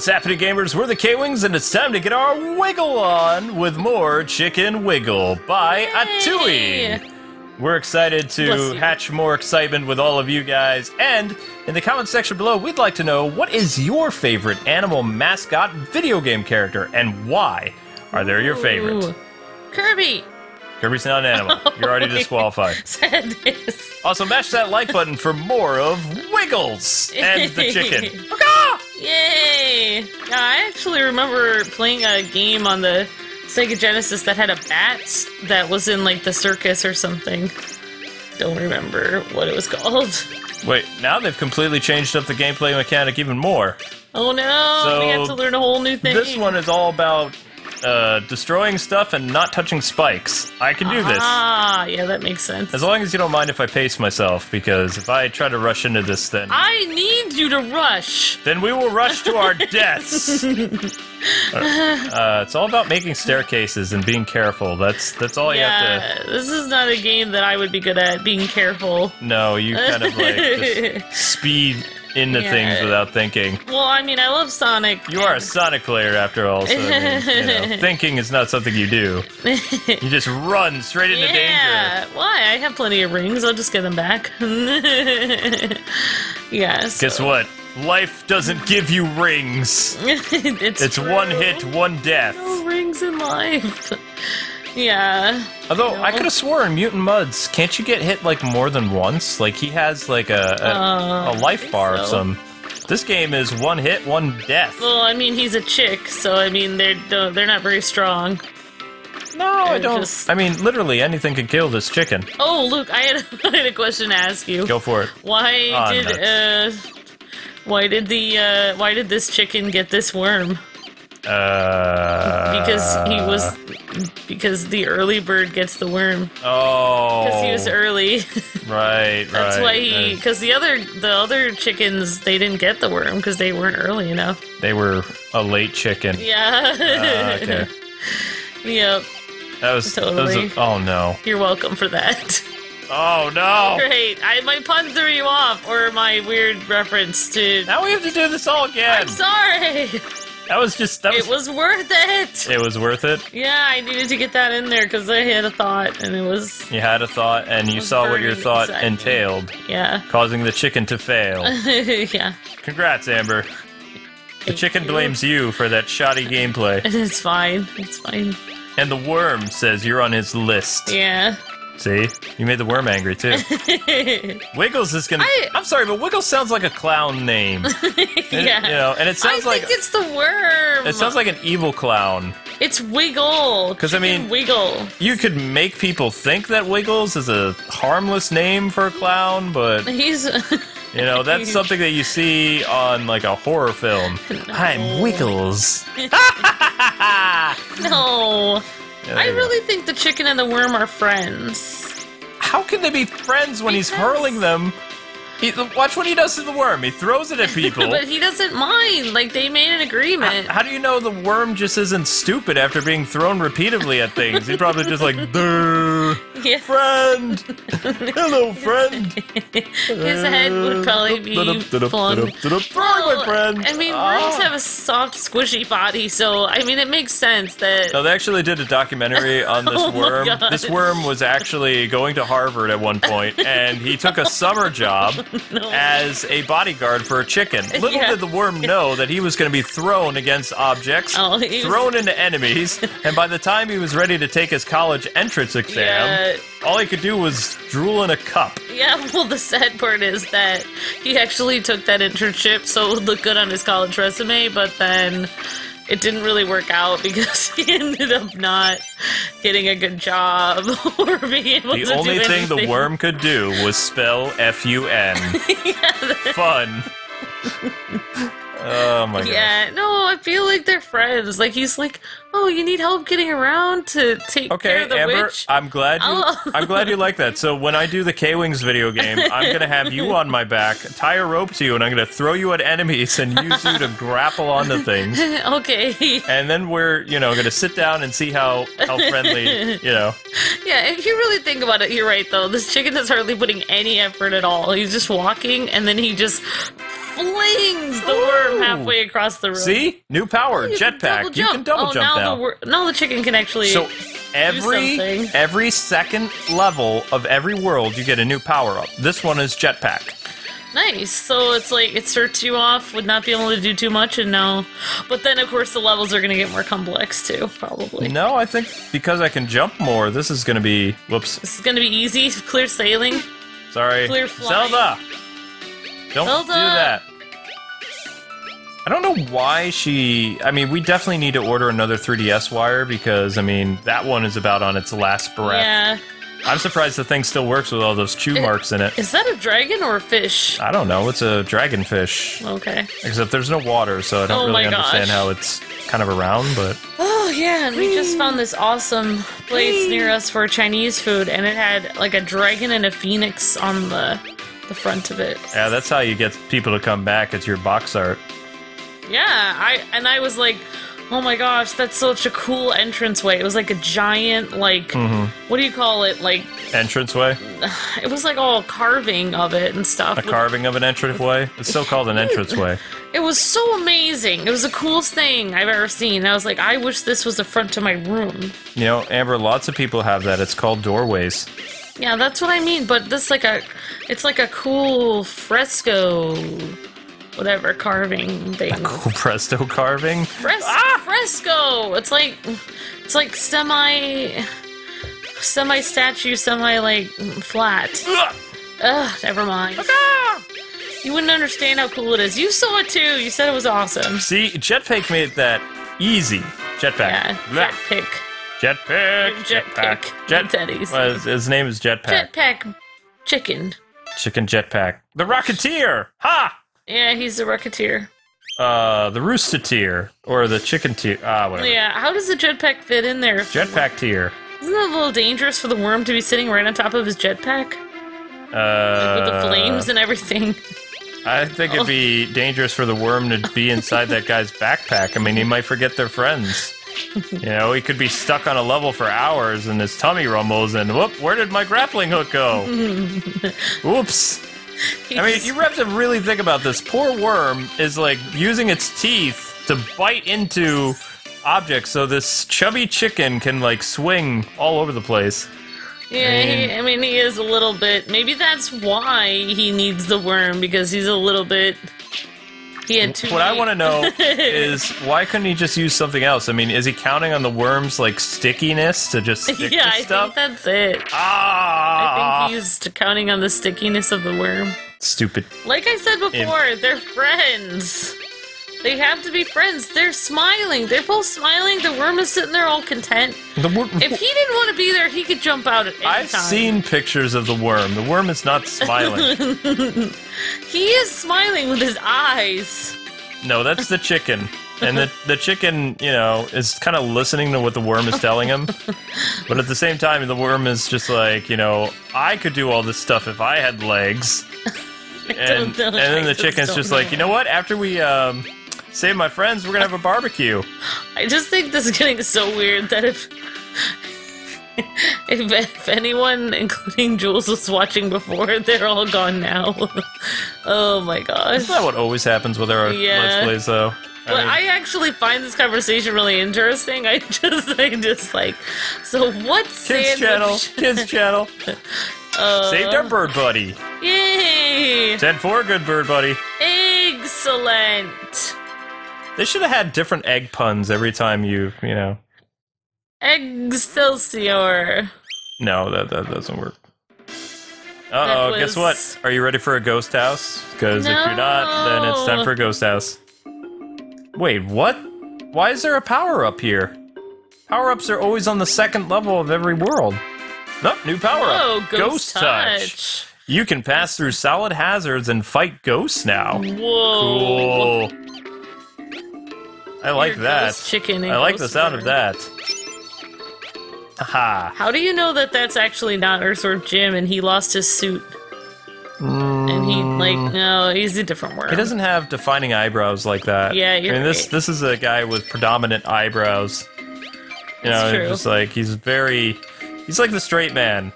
What's happening, gamers? We're the Kwings, and it's time to get our wiggle on with more Chicken Wiggle by Atooi. We're excited to hatch more excitement with all of you guys, and in the comment section below, we'd like to know, what is your favorite animal mascot video game character, and why are they your favorite? Kirby! Kirby's not an animal. You're already disqualified. Sadness. Also, mash that like button for more of Wiggles and the chicken. Yay! Yeah, I actually remember playing a game on the Sega Genesis that had a bat that was in, like, the circus or something. Don't remember what it was called. Wait, now they've completely changed up the gameplay mechanic even more. Oh no, So we have to learn a whole new thing. This one is all about destroying stuff and not touching spikes. I can do this. Ah, yeah, that makes sense. As long as you don't mind if I pace myself, because if I try to rush into this, then... I need you to rush! Then we will rush to our deaths! It's all about making staircases and being careful. That's all you have to... This is not a game that I would be good at, being careful. No, you kind of, like, just speed into things without thinking. Well, I mean, I love Sonic. You are a Sonic player, after all, so, I mean, you know, thinking is not something you do. You just run straight into danger. Yeah, why? I have plenty of rings. I'll just get them back. Yeah, so. Guess what? Life doesn't give you rings. It's true. One hit, one death. No rings in life. Yeah. Although, I could have sworn Mutant Muds, can't you get hit, like, more than once? Like, he has, like, a life bar of some... This game is one hit, one death. Well, I mean, he's a chick, so, I mean, they're not very strong. No, I don't... I mean, literally, anything can kill this chicken. Oh, Luke, I had a question to ask you. Go for it. Why did this chicken get this worm? Because the early bird gets the worm. Oh. Because he was early. Right. That's why because the other chickens, they didn't get the worm because they weren't early enough. They were a late chicken. Yeah. Okay. Yep. That was totally. Oh no. You're welcome for that. Oh no. Great. My pun threw you off, or my weird reference to. Now we have to do this all again. I'm sorry. It was worth it! It was worth it? Yeah, I needed to get that in there because I had a thought, and it was... You had a thought, and you saw what your thought entailed. Yeah. Causing the chicken to fail. Yeah. Congrats, Amber. The chicken blames you for that shoddy gameplay. It's fine. It's fine. And the worm says you're on his list. Yeah. See? You made the worm angry, too. Wiggles is gonna... I'm sorry, but Wiggles sounds like a clown name. Yeah. You know, and it sounds I think it's the worm. It sounds like an evil clown. It's Wiggle. Because, I mean... Wiggle. You could make people think that Wiggles is a harmless name for a clown, but... He's... You know, that's something that you see on, like, a horror film. No. I'm Wiggles. No. Yeah, I really think the chicken and the worm are friends. How can they be friends when he's hurling them? Watch what he does to the worm. He throws it at people. But he doesn't mind. Like, they made an agreement. How do you know the worm just isn't stupid after being thrown repeatedly at things? He probably just like, duh, yeah. Friend. Hello, friend. His head would probably be flung. My friend. I mean, worms have a soft, squishy body, so, I mean, it makes sense that... No, they actually did a documentary on this worm. This worm was actually going to Harvard at one point, and he took a summer job as a bodyguard for a chicken. Little did the worm know that he was going to be thrown against objects, thrown into enemies, and by the time he was ready to take his college entrance exam, all he could do was drool in a cup. Yeah, well, the sad part is that he actually took that internship so it would look good on his college resume, but then it didn't really work out because he ended up not getting a good job or being able to do anything. The only thing the worm could do was spell F-U-N. Fun. Oh my god. Yeah, no, I feel like they're friends. Like, he's like, oh, you need help getting around to take care of the Amber, witch? I'm glad you like that. So when I do the Kwings video game, I'm gonna have you on my back, tie a rope to you, and I'm gonna throw you at enemies and use you to grapple onto things. Okay. And then we're, gonna sit down and see how friendly, Yeah, if you really think about it, you're right, though. This chicken is hardly putting any effort at all. He's just walking, and then he just flings the worm halfway across the room. See? New power, jetpack. You can double jump now. Now the chicken can actually So every second level of every world, you get a new power-up. This one is jetpack. Nice. So it's like it starts you off with not being able to do too much, and now, but then of course the levels are going to get more complex too, probably. No, I think because I can jump more, this is going to be. Whoops. This is going to be easy. Clear sailing. Sorry. Clear flying. Zelda. Don't do that. I don't know why she. I mean, we definitely need to order another 3DS wire because I mean that one is about on its last breath. Yeah. I'm surprised the thing still works with all those chew marks in it. Is that a dragon or a fish? I don't know. It's a dragonfish. Okay. Except there's no water, so I don't really understand how it's kind of around, but... Oh, yeah, and we just found this awesome place near us for Chinese food, and it had, like, a dragon and a phoenix on the front of it. Yeah, that's how you get people to come back. It's your box art. Yeah, I was like... Oh my gosh, that's such a cool entranceway. It was like a giant, like, what do you call it? Like... Entranceway? It was like all carving of it and stuff. A carving of an entranceway? It's still called an entranceway. It was so amazing. It was the coolest thing I've ever seen. I was like, I wish this was the front to my room. You know, Amber, lots of people have that. It's called doorways. Yeah, that's what I mean, but this it's like a cool fresco... whatever carving thing. A cool presto carving? Fresco! It's like semi statue, semi like flat. Ugh, never mind. You wouldn't understand how cool it is. You saw it too. You said it was awesome. See, Jetpack made that easy. Jetpack. Yeah, Jetpack. That easy. Well, his name is Jetpack. Jetpack Chicken. Chicken Jetpack. The Rocketeer! Ha! Yeah, he's the Rocketeer. The Rooster-teer. Or the Chicken-teer. Whatever. Yeah, how does the jetpack fit in there? Jetpack-teer. Isn't that a little dangerous for the worm to be sitting right on top of his jetpack? Like with the flames and everything. I think it'd be dangerous for the worm to be inside that guy's backpack. I mean, he might forget their friends. You know, he could be stuck on a level for hours and his tummy rumbles and, whoop, where did my grappling hook go? Whoops. I mean, you have to really think about this. Poor worm is, like, using its teeth to bite into objects so this chubby chicken can, like, swing all over the place. Yeah, I mean, he is a little bit... Maybe that's why he needs the worm, because he's a little bit... He had too What I want to know is, why couldn't he just use something else? I mean, is he counting on the worm's, like, stickiness to just stick to stuff? Yeah, I think that's it. I think he's counting on the stickiness of the worm. Stupid. Like I said before, they're friends. They have to be friends. They're smiling. They're both smiling. The worm is sitting there all content. If he didn't want to be there, he could jump out at any time. I've seen pictures of the worm. The worm is not smiling. He is smiling with his eyes. No, that's the chicken. And the chicken, you know, is kind of listening to what the worm is telling him. But at the same time, the worm is just like, you know, I could do all this stuff if I had legs. And then the chicken's just like, you know what? After we save my friends, we're going to have a barbecue. I just think this is getting so weird that if anyone, including Jools, was watching before, they're all gone now. Oh my gosh. Isn't that what always happens with our Let's Plays, though? I actually find this conversation really interesting. I just like, so what's Kids channel. Saved our bird buddy. Yay! 10-4, good bird buddy. Excellent. They should have had different egg puns every time you know. Excelsior. No, that doesn't work. Uh-oh, guess what? Are you ready for a ghost house? Because if you're not, then it's time for a ghost house. Wait, what? Why is there a power-up here? Power-ups are always on the second level of every world. Nope, new power-up. Oh, Ghost Touch. You can pass through solid hazards and fight ghosts now. Whoa. Cool. I like that. Chicken I like the sound of that. Haha. How do you know that that's actually not Earthworm Jim and he lost his suit? And he, like, no, he's a different worm. He doesn't have defining eyebrows like that. Yeah, you're right. This is a guy with predominant eyebrows. You know, true. just like, he's like the straight man.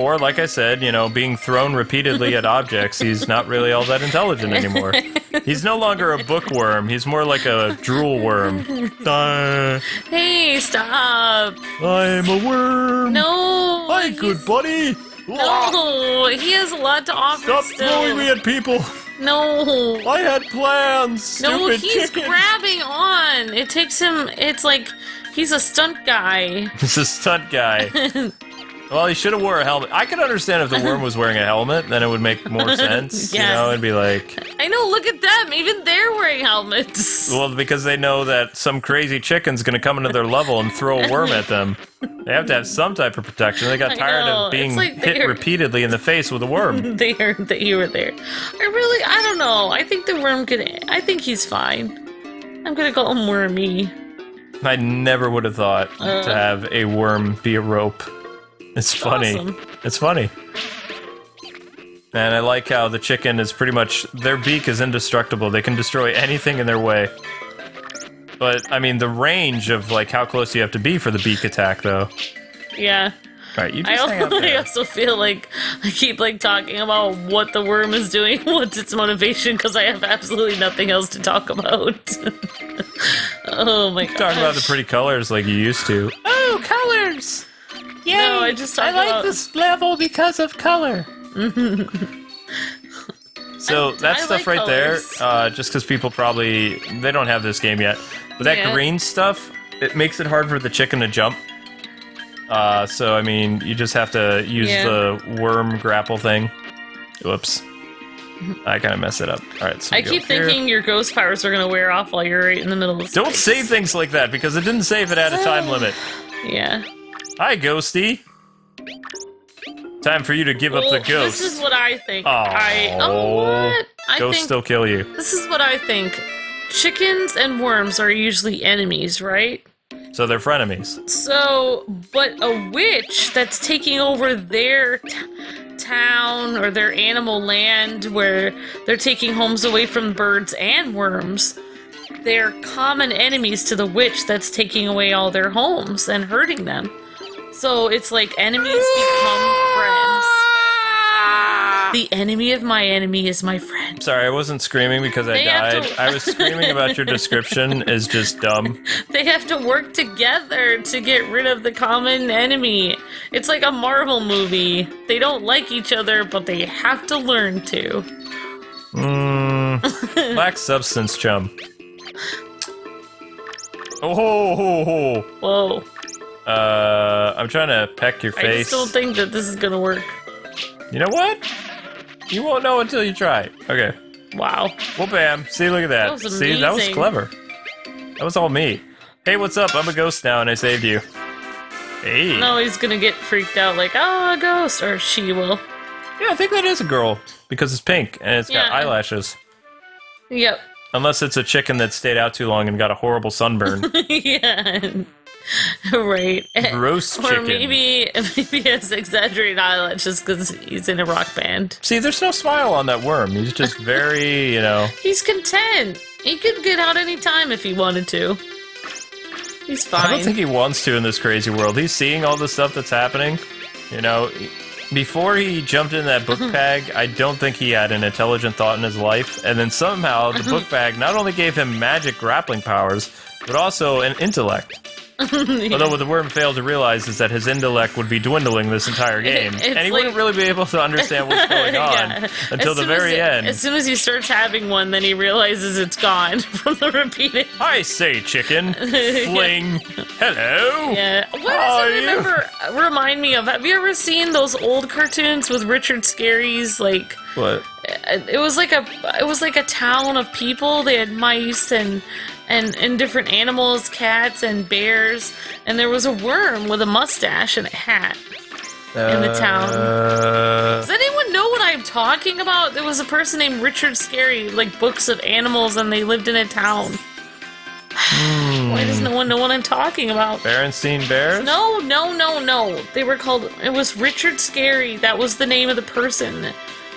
Or, like I said, you know, being thrown repeatedly at objects, he's not really all that intelligent anymore. He's no longer a bookworm. He's more like a drool worm. Hey, stop. I'm a worm. No. Hi, good buddy. No, he has a lot to offer. Stop still. throwing me at people. No. I had plans. No, Stupid he's chicken. grabbing on. It takes him. It's like he's a stunt guy. He's a stunt guy. Well, he should have wore a helmet. I could understand if the worm was wearing a helmet, then it would make more sense. Yeah. You know, it'd be like... I know, look at them. Even they're wearing helmets. Well, because they know that some crazy chicken's going to come into their level and throw a worm at them. They have to have some type of protection. They got tired of being hit repeatedly in the face with a worm. They heard that you were there. I don't know. I think the worm I think he's fine. I'm going to call him Wormy. I never would have thought to have a worm be a rope. It's funny. Awesome. It's funny. And I like how the chicken is pretty much... Their beak is indestructible. They can destroy anything in their way. But, I mean, the range of, like, how close you have to be for the beak attack, though. Yeah. Alright, you just hang out there. I also feel like I keep, like, talking about what the worm is doing, what's its motivation, because I have absolutely nothing else to talk about. Oh, my god. Talk about the pretty colors like you used to. Oh, colors! Yay! No, I just talk about... this level because of color. So that stuff like right colors. there, just because people probably they don't have this game yet, but that green stuff, it makes it hard for the chicken to jump. So I mean, you just have to use the worm grapple thing. Whoops, I kind of messed it up. All right, so I keep thinking your ghost powers are gonna wear off while you're right in the middle of the Don't say things like that because it didn't say if it had a time limit. Yeah. Hi, Ghosty. Time for you to give up the ghost. This is what I think. Oh, what? Ghosts still kill you. This is what I think. Chickens and worms are usually enemies, right? So they're frenemies. So, but a witch that's taking over their town or their animal land where they're taking homes away from birds and worms, they're common enemies to the witch that's taking away all their homes and hurting them. So it's like enemies become friends. The enemy of my enemy is my friend. Sorry, I wasn't screaming because I died. I was screaming about your description is just dumb. They have to work together to get rid of the common enemy. It's like a Marvel movie. They don't like each other, but they have to learn to. Black substance, chum. Oh, ho, ho, ho. Whoa. I'm trying to peck your face. I just don't think that this is gonna work. You know what? You won't know until you try. Okay. Wow. Well, bam. See, look at that. That was See, that was amazing. clever. That was all me. Hey, what's up? I'm a ghost now, and I saved you. Hey. No, he's gonna get freaked out like, oh, a ghost, or she will. Yeah, I think that is a girl, because it's pink, and it's got eyelashes. Yep. Unless it's a chicken that stayed out too long and got a horrible sunburn. Yeah. Right. Gross chicken. Or maybe he has exaggerated eyelashes because he's in a rock band. See, there's no smile on that worm. He's just very, you know... He's content. He could get out any time if he wanted to. He's fine. I don't think he wants to in this crazy world. He's seeing all the stuff that's happening. You know, before he jumped in that book bag, I don't think he had an intelligent thought in his life. And then somehow the book bag not only gave him magic grappling powers, but also an intellect. Yeah. Although what the worm failed to realize is that his intellect would be dwindling this entire game. And he wouldn't really be able to understand what's going on until the very end. As soon as he starts having one, then he realizes it's gone from the repeated. I say, chicken. Fling. Hello. Yeah. What does it remind me of? Have you ever seen those old cartoons with Richard Scarry's, like... What? It was like a town of people. They had mice and different animals, cats and bears, and there was a worm with a mustache and a hat in the town. Does anyone know what I'm talking about? There was a person named Richard Scarry, like books of animals, and they lived in a town. Why does no one know what I'm talking about? Berenstein Bears? No. They were called... It was Richard Scarry. That was the name of the person.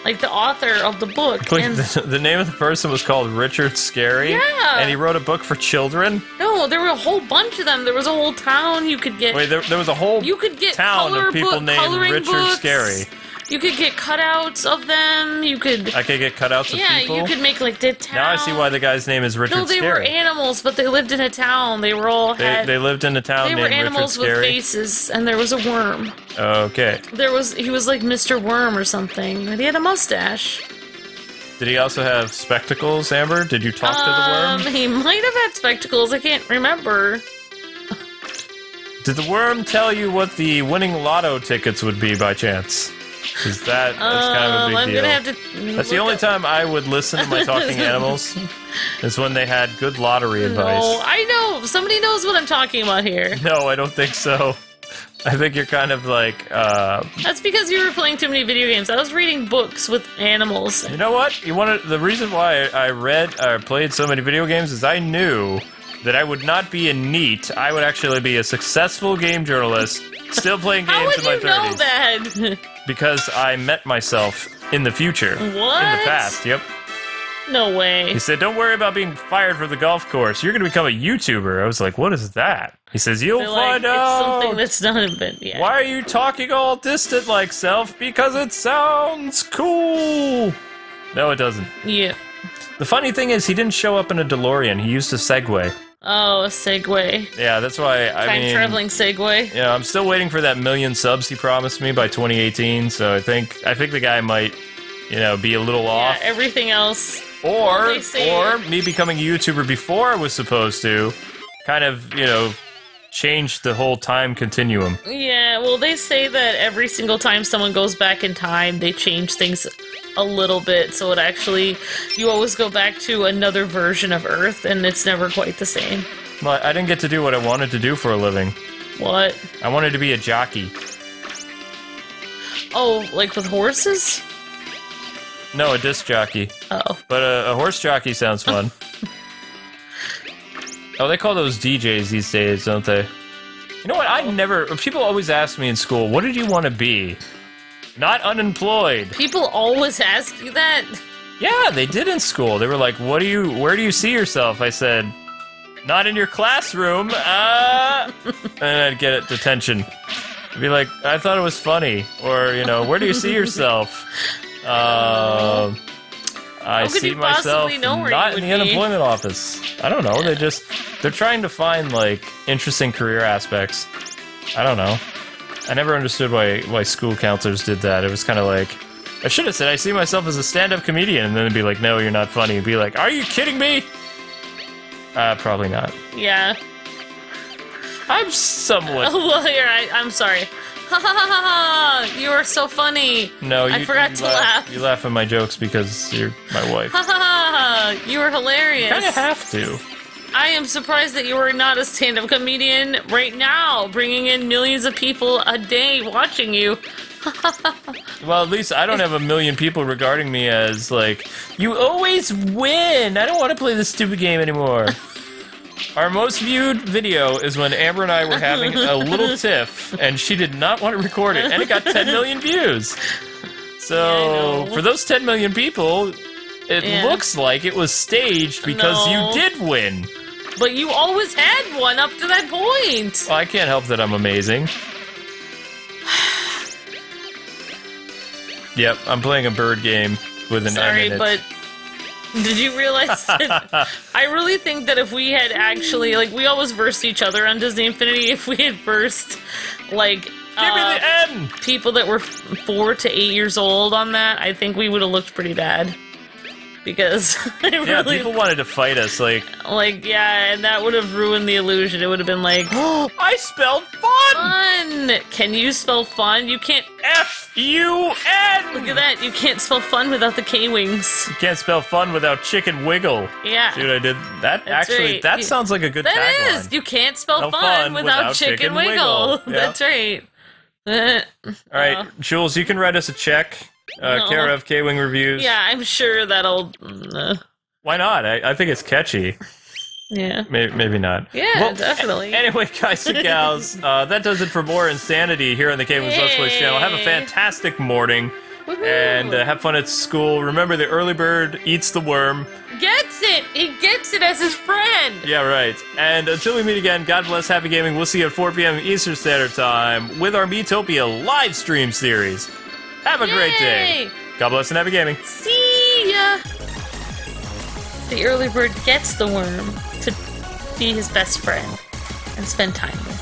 like the author of the book. And the name of the person was called Richard Scarry. Yeah. And he wrote a book for children? No, there were a whole bunch of them. There was a whole town you could get. Wait, there was a whole town of people named Richard Scarry. You could get cutouts of them. I could get cutouts of people? Yeah, you could make, like, the town. Now I see why the guy's name is Richard Scarry. No, they were animals, but they lived in a town. They were all They lived in a town named Richard Scarry? They were animals with faces, and there was a worm. Okay. He was like Mr. Worm or something, and he had a mustache. Did he also have spectacles, Amber? Did you talk to the worm? He might have had spectacles. I can't remember. Did the worm tell you what the winning lotto tickets would be by chance? Because that's kind of a big deal. Gonna have to that's the only time I would listen to my talking animals, is when they had good lottery advice. No, I know. Somebody knows what I'm talking about here. No, I don't think so. I think you're kind of like, That's because you were playing too many video games. I was reading books with animals. You know what? The reason why I played so many video games is I knew that I would not be a NEET. I would actually be a successful game journalist, still playing games in my 30s. How would you know that? Because I met myself in the future. What? In the past, yep. No way. He said, don't worry about being fired from the golf course. You're going to become a YouTuber. I was like, what is that? He says, you'll find out. It's something that's not invented yet. Why are you talking all distant like Self? Because it sounds cool. No, it doesn't. Yeah. The funny thing is, he didn't show up in a DeLorean. He used a Segway. Oh, a Segway. Yeah, that's why, Time-traveling Segway. Yeah, I'm still waiting for that 1 million subs he promised me by 2018, so I think the guy might, be a little off. Yeah, everything else. Or me becoming a YouTuber before I was supposed to, kind of, change the whole time continuum. Yeah, well, they say that every single time someone goes back in time, they change things a little bit, so you always go back to another version of Earth, and it's never quite the same. Well, I didn't get to do what I wanted to do for a living. What? I wanted to be a jockey. Oh, like with horses? No, a disc jockey. Oh. But a horse jockey sounds fun. Oh, they call those DJs these days, don't they? You know what? People always ask me in school, what did you want to be? Not unemployed. People always ask you that? Yeah, they did in school. They were like, where do you see yourself? I said, not in your classroom. And I'd get detention. I'd be like, I thought it was funny. Or, where do you see yourself? I see myself not in the unemployment office. I don't know. Yeah. They're trying to find, interesting career aspects. I don't know. I never understood why school counselors did that. It was kind of like, I should have said, I see myself as a stand-up comedian, and then it'd be like, no, you're not funny. It'd be like, are you kidding me? Probably not. Yeah. I'm somewhat... Oh, well, you're right. I'm sorry. Ha ha ha ha! You are so funny. No, I forgot to laugh. You laugh at my jokes because you're my wife. Ha ha ha! You were hilarious. You kind of have to. I am surprised that you are not a stand-up comedian right now, bringing in millions of people a day watching you. Well, at least I don't have 1 million people regarding me as, you always win! I don't want to play this stupid game anymore. Our most viewed video is when Amber and I were having a little tiff, and she did not want to record it, and it got 10 million views. So, for those 10 million people, it looks like it was staged because you did win. But you always had one up to that point. Well, I can't help that I'm amazing. Yep, I'm playing a bird game with an M in it. But did you realize that I really think that if we had actually, we always versed each other on Disney Infinity, if we had versed, Give me the N! People that were 4 to 8 years old on that, I think we would have looked pretty bad. Because people wanted to fight us, and that would have ruined the illusion. It would have been like, oh, I spelled fun! Fun! Can you spell fun? You can't. F-U-N! Look at that, you can't spell fun without the K-Wings. You can't spell fun without chicken wiggle. Yeah. Dude, I did that. That's actually, right. that sounds like a good tagline. That is! You can't spell fun without chicken wiggle. Yeah. That's right. Alright, Jools, you can write us a check. Care of K-Wing Reviews. Yeah, I'm sure that'll... Why not? I think it's catchy. Yeah. Maybe not. Yeah, definitely. Anyway, guys and gals, that does it for more insanity here on the K-Wings Let's Play channel. Have a fantastic morning. And have fun at school. Remember, the early bird eats the worm. Gets it! He gets it as his friend! Yeah, right. And until we meet again, God bless, happy gaming. We'll see you at 4 p.m. Eastern Standard Time with our Miitopia live stream series. Have a great day. God bless and happy gaming. See ya! The early bird gets the worm to be his best friend and spend time with.